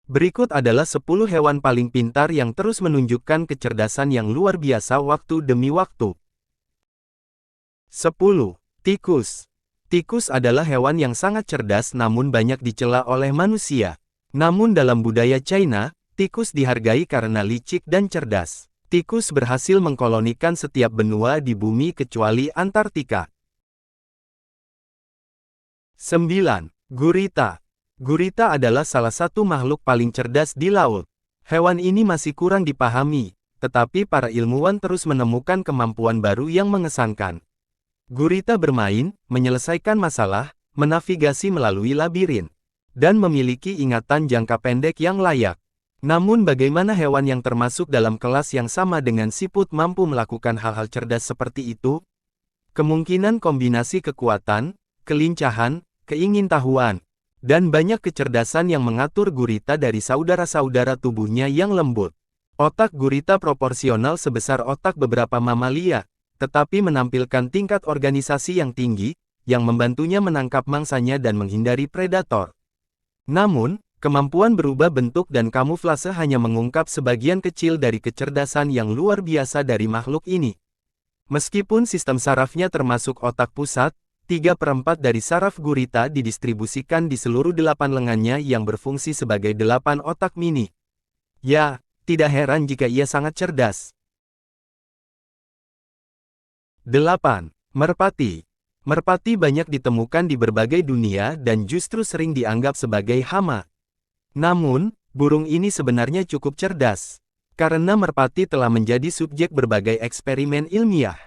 Berikut adalah 10 hewan paling pintar yang terus menunjukkan kecerdasan yang luar biasa waktu demi waktu. 10. Tikus. Tikus adalah hewan yang sangat cerdas namun banyak dicela oleh manusia. Namun dalam budaya China, tikus dihargai karena licik dan cerdas. Tikus berhasil mengkolonikan setiap benua di bumi kecuali Antartika. 9. Gurita. Gurita adalah salah satu makhluk paling cerdas di laut. Hewan ini masih kurang dipahami, tetapi para ilmuwan terus menemukan kemampuan baru yang mengesankan. Gurita bermain, menyelesaikan masalah, menavigasi melalui labirin, dan memiliki ingatan jangka pendek yang layak. Namun bagaimana hewan yang termasuk dalam kelas yang sama dengan siput mampu melakukan hal-hal cerdas seperti itu? Kemungkinan kombinasi kekuatan, kelincahan, keingintahuan, dan banyak kecerdasan yang mengatur gurita dari saudara-saudara tubuhnya yang lembut. Otak gurita proporsional sebesar otak beberapa mamalia, tetapi menampilkan tingkat organisasi yang tinggi, yang membantunya menangkap mangsanya dan menghindari predator. Namun, kemampuan berubah bentuk dan kamuflase hanya mengungkap sebagian kecil dari kecerdasan yang luar biasa dari makhluk ini. Meskipun sistem sarafnya termasuk otak pusat, 3/4 dari saraf gurita didistribusikan di seluruh 8 lengannya yang berfungsi sebagai 8 otak mini. Ya, tidak heran jika ia sangat cerdas. 8. Merpati. Merpati banyak ditemukan di berbagai dunia dan justru sering dianggap sebagai hama. Namun, burung ini sebenarnya cukup cerdas. Karena merpati telah menjadi subjek berbagai eksperimen ilmiah.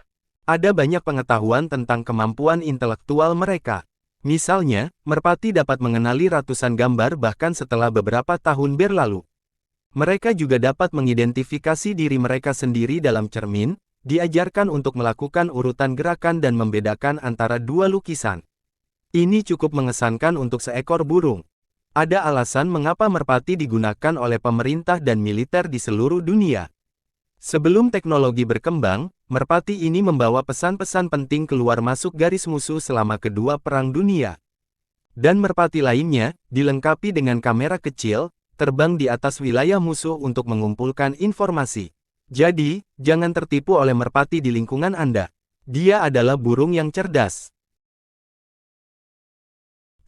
Ada banyak pengetahuan tentang kemampuan intelektual mereka. Misalnya, merpati dapat mengenali ratusan gambar bahkan setelah beberapa tahun berlalu. Mereka juga dapat mengidentifikasi diri mereka sendiri dalam cermin, diajarkan untuk melakukan urutan gerakan dan membedakan antara dua lukisan. Ini cukup mengesankan untuk seekor burung. Ada alasan mengapa merpati digunakan oleh pemerintah dan militer di seluruh dunia. Sebelum teknologi berkembang, merpati ini membawa pesan-pesan penting keluar masuk garis musuh selama kedua perang dunia. Dan merpati lainnya, dilengkapi dengan kamera kecil, terbang di atas wilayah musuh untuk mengumpulkan informasi. Jadi, jangan tertipu oleh merpati di lingkungan Anda. Dia adalah burung yang cerdas.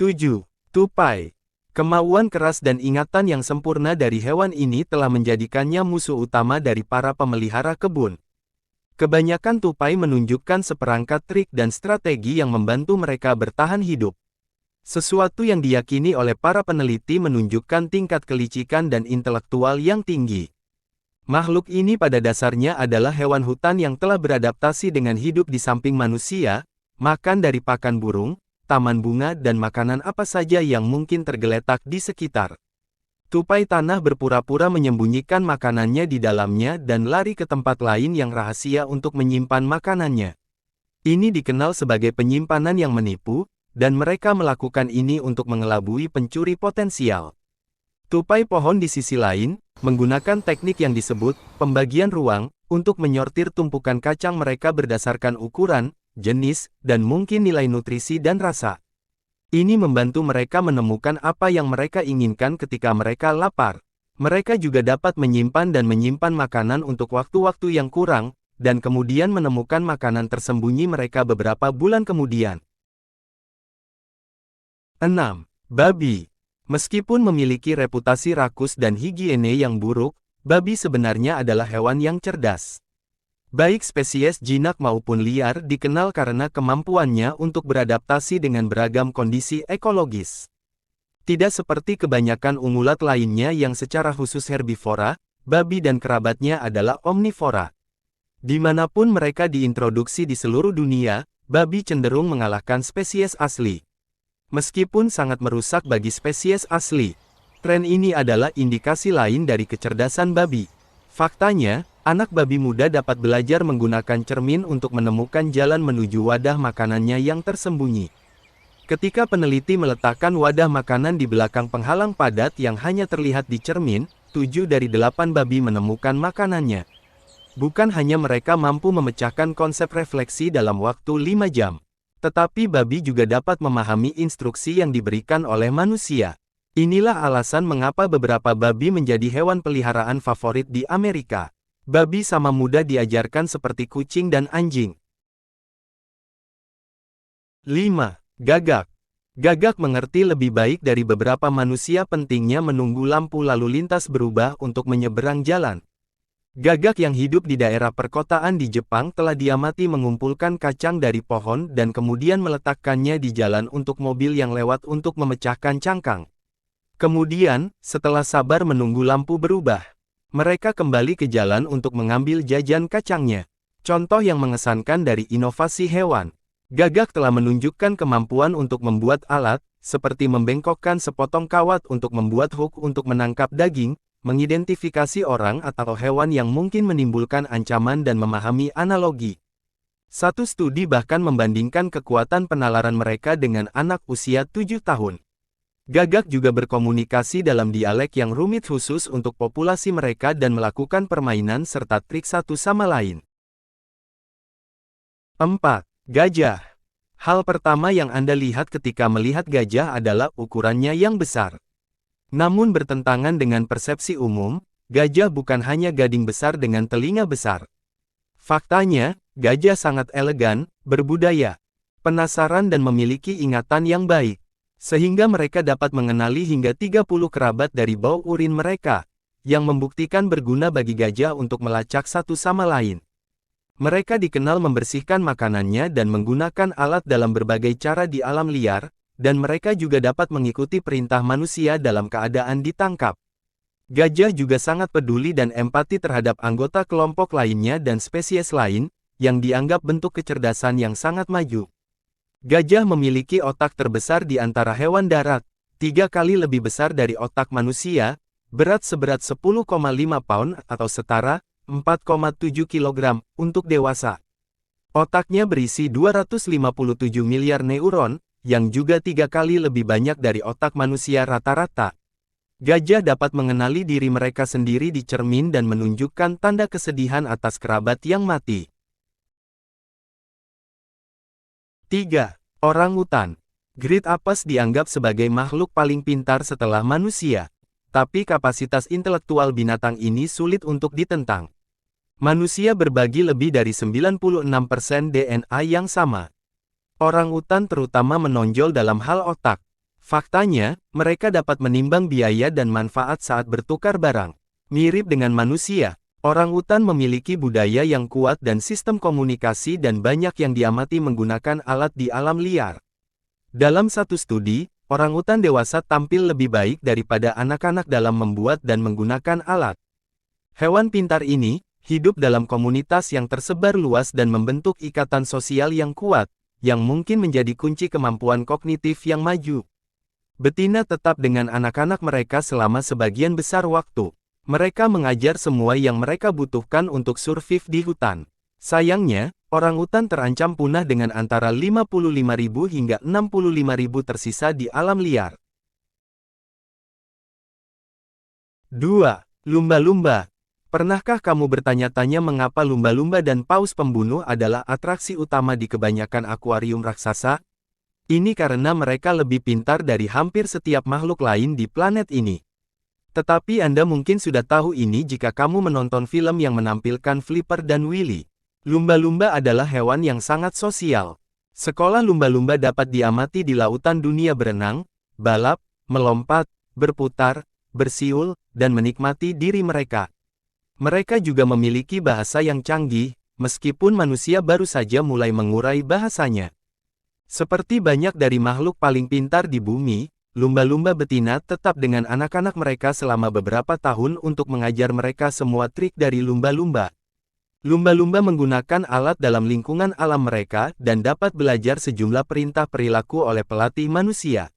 7. Tupai. Kemauan keras dan ingatan yang sempurna dari hewan ini telah menjadikannya musuh utama dari para pemelihara kebun. Kebanyakan tupai menunjukkan seperangkat trik dan strategi yang membantu mereka bertahan hidup. Sesuatu yang diyakini oleh para peneliti menunjukkan tingkat kelicikan dan intelektual yang tinggi. Makhluk ini pada dasarnya adalah hewan hutan yang telah beradaptasi dengan hidup di samping manusia, makan dari pakan burung, taman bunga dan makanan apa saja yang mungkin tergeletak di sekitar. Tupai tanah berpura-pura menyembunyikan makanannya di dalamnya dan lari ke tempat lain yang rahasia untuk menyimpan makanannya. Ini dikenal sebagai penyimpanan yang menipu, dan mereka melakukan ini untuk mengelabui pencuri potensial. Tupai pohon di sisi lain, menggunakan teknik yang disebut pembagian ruang, untuk menyortir tumpukan kacang mereka berdasarkan ukuran, jenis, dan mungkin nilai nutrisi dan rasa. Ini membantu mereka menemukan apa yang mereka inginkan ketika mereka lapar. Mereka juga dapat menyimpan makanan untuk waktu-waktu yang kurang, dan kemudian menemukan makanan tersembunyi mereka beberapa bulan kemudian. 6. Babi. Meskipun memiliki reputasi rakus dan higiene yang buruk, babi sebenarnya adalah hewan yang cerdas. Baik spesies jinak maupun liar dikenal karena kemampuannya untuk beradaptasi dengan beragam kondisi ekologis. Tidak seperti kebanyakan unggulat lainnya yang secara khusus herbivora, babi dan kerabatnya adalah omnivora. Dimanapun mereka diintroduksi di seluruh dunia, babi cenderung mengalahkan spesies asli. Meskipun sangat merusak bagi spesies asli, tren ini adalah indikasi lain dari kecerdasan babi. Faktanya, anak babi muda dapat belajar menggunakan cermin untuk menemukan jalan menuju wadah makanannya yang tersembunyi. Ketika peneliti meletakkan wadah makanan di belakang penghalang padat yang hanya terlihat di cermin, 7 dari 8 babi menemukan makanannya. Bukan hanya mereka mampu memecahkan konsep refleksi dalam waktu 5 jam. Tetapi babi juga dapat memahami instruksi yang diberikan oleh manusia. Inilah alasan mengapa beberapa babi menjadi hewan peliharaan favorit di Amerika. Babi sama mudah diajarkan seperti kucing dan anjing. 5. Gagak. Gagak mengerti lebih baik dari beberapa manusia pentingnya menunggu lampu lalu lintas berubah untuk menyeberang jalan. Gagak yang hidup di daerah perkotaan di Jepang telah diamati mengumpulkan kacang dari pohon dan kemudian meletakkannya di jalan untuk mobil yang lewat untuk memecahkan cangkang. Kemudian, setelah sabar menunggu lampu berubah, mereka kembali ke jalan untuk mengambil jajan kacangnya. Contoh yang mengesankan dari inovasi hewan. Gagak telah menunjukkan kemampuan untuk membuat alat, seperti membengkokkan sepotong kawat untuk membuat hook untuk menangkap daging, mengidentifikasi orang atau hewan yang mungkin menimbulkan ancaman dan memahami analogi. Satu studi bahkan membandingkan kekuatan penalaran mereka dengan anak usia 7 tahun. Gagak juga berkomunikasi dalam dialek yang rumit khusus untuk populasi mereka dan melakukan permainan serta trik satu sama lain. 4. Gajah. Hal pertama yang Anda lihat ketika melihat gajah adalah ukurannya yang besar. Namun bertentangan dengan persepsi umum, gajah bukan hanya gading besar dengan telinga besar. Faktanya, gajah sangat elegan, berbudaya, penasaran dan memiliki ingatan yang baik. Sehingga mereka dapat mengenali hingga 30 kerabat dari bau urin mereka, yang membuktikan berguna bagi gajah untuk melacak satu sama lain. Mereka dikenal membersihkan makanannya dan menggunakan alat dalam berbagai cara di alam liar, dan mereka juga dapat mengikuti perintah manusia dalam keadaan ditangkap. Gajah juga sangat peduli dan empati terhadap anggota kelompok lainnya dan spesies lain, yang dianggap bentuk kecerdasan yang sangat maju. Gajah memiliki otak terbesar di antara hewan darat, 3 kali lebih besar dari otak manusia, berat seberat 10,5 pound atau setara 4,7 kg untuk dewasa. Otaknya berisi 257 miliar neuron, yang juga 3 kali lebih banyak dari otak manusia rata-rata. Gajah dapat mengenali diri mereka sendiri di cermin dan menunjukkan tanda kesedihan atas kerabat yang mati. 3. Orangutan. Great Apes dianggap sebagai makhluk paling pintar setelah manusia. Tapi kapasitas intelektual binatang ini sulit untuk ditentang. Manusia berbagi lebih dari 96% DNA yang sama. Orangutan terutama menonjol dalam hal otak. Faktanya, mereka dapat menimbang biaya dan manfaat saat bertukar barang. Mirip dengan manusia, orangutan memiliki budaya yang kuat dan sistem komunikasi dan banyak yang diamati menggunakan alat di alam liar. Dalam satu studi, orangutan dewasa tampil lebih baik daripada anak-anak dalam membuat dan menggunakan alat. Hewan pintar ini hidup dalam komunitas yang tersebar luas dan membentuk ikatan sosial yang kuat, yang mungkin menjadi kunci kemampuan kognitif yang maju. Betina tetap dengan anak-anak mereka selama sebagian besar waktu. Mereka mengajar semua yang mereka butuhkan untuk survive di hutan. Sayangnya, orangutan terancam punah dengan antara 55.000 hingga 65.000 tersisa di alam liar. 2. Lumba-lumba. Pernahkah kamu bertanya-tanya mengapa lumba-lumba dan paus pembunuh adalah atraksi utama di kebanyakan akuarium raksasa? Ini karena mereka lebih pintar dari hampir setiap makhluk lain di planet ini. Tetapi Anda mungkin sudah tahu ini jika kamu menonton film yang menampilkan Flipper dan Willy. Lumba-lumba adalah hewan yang sangat sosial. Sekolah lumba-lumba dapat diamati di lautan dunia berenang, balap, melompat, berputar, bersiul, dan menikmati diri mereka. Mereka juga memiliki bahasa yang canggih, meskipun manusia baru saja mulai mengurai bahasanya. Seperti banyak dari makhluk paling pintar di bumi, lumba-lumba betina tetap dengan anak-anak mereka selama beberapa tahun untuk mengajar mereka semua trik dari lumba-lumba. Lumba-lumba menggunakan alat dalam lingkungan alam mereka dan dapat belajar sejumlah perintah perilaku oleh pelatih manusia.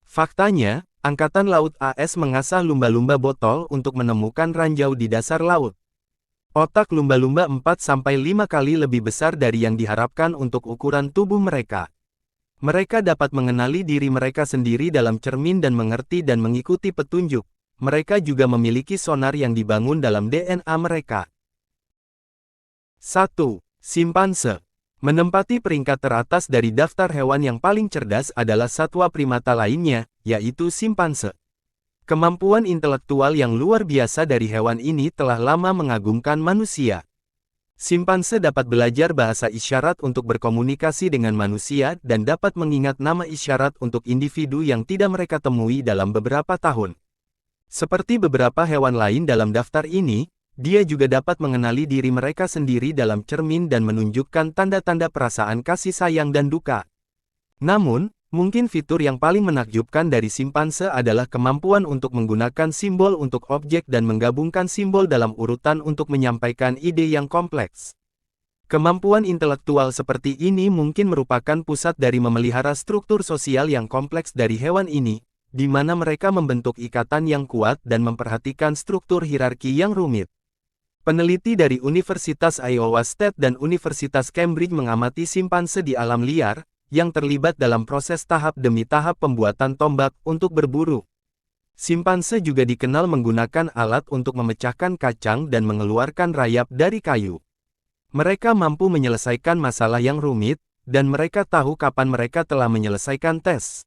Faktanya, Angkatan Laut AS mengasah lumba-lumba botol untuk menemukan ranjau di dasar laut. Otak lumba-lumba 4-5 kali lebih besar dari yang diharapkan untuk ukuran tubuh mereka. Mereka dapat mengenali diri mereka sendiri dalam cermin dan mengerti dan mengikuti petunjuk. Mereka juga memiliki sonar yang dibangun dalam DNA mereka. 1. Simpanse. Menempati peringkat teratas dari daftar hewan yang paling cerdas adalah satwa primata lainnya, yaitu simpanse. Kemampuan intelektual yang luar biasa dari hewan ini telah lama mengagumkan manusia. Simpanse dapat belajar bahasa isyarat untuk berkomunikasi dengan manusia dan dapat mengingat nama isyarat untuk individu yang tidak mereka temui dalam beberapa tahun. Seperti beberapa hewan lain dalam daftar ini, dia juga dapat mengenali diri mereka sendiri dalam cermin dan menunjukkan tanda-tanda perasaan kasih sayang dan duka. Namun, mungkin fitur yang paling menakjubkan dari simpanse adalah kemampuan untuk menggunakan simbol untuk objek dan menggabungkan simbol dalam urutan untuk menyampaikan ide yang kompleks. Kemampuan intelektual seperti ini mungkin merupakan pusat dari memelihara struktur sosial yang kompleks dari hewan ini, di mana mereka membentuk ikatan yang kuat dan memperhatikan struktur hierarki yang rumit. Peneliti dari Universitas Iowa State dan Universitas Cambridge mengamati simpanse di alam liar, yang terlibat dalam proses tahap demi tahap pembuatan tombak untuk berburu. Simpanse juga dikenal menggunakan alat untuk memecahkan kacang dan mengeluarkan rayap dari kayu. Mereka mampu menyelesaikan masalah yang rumit, dan mereka tahu kapan mereka telah menyelesaikan tes.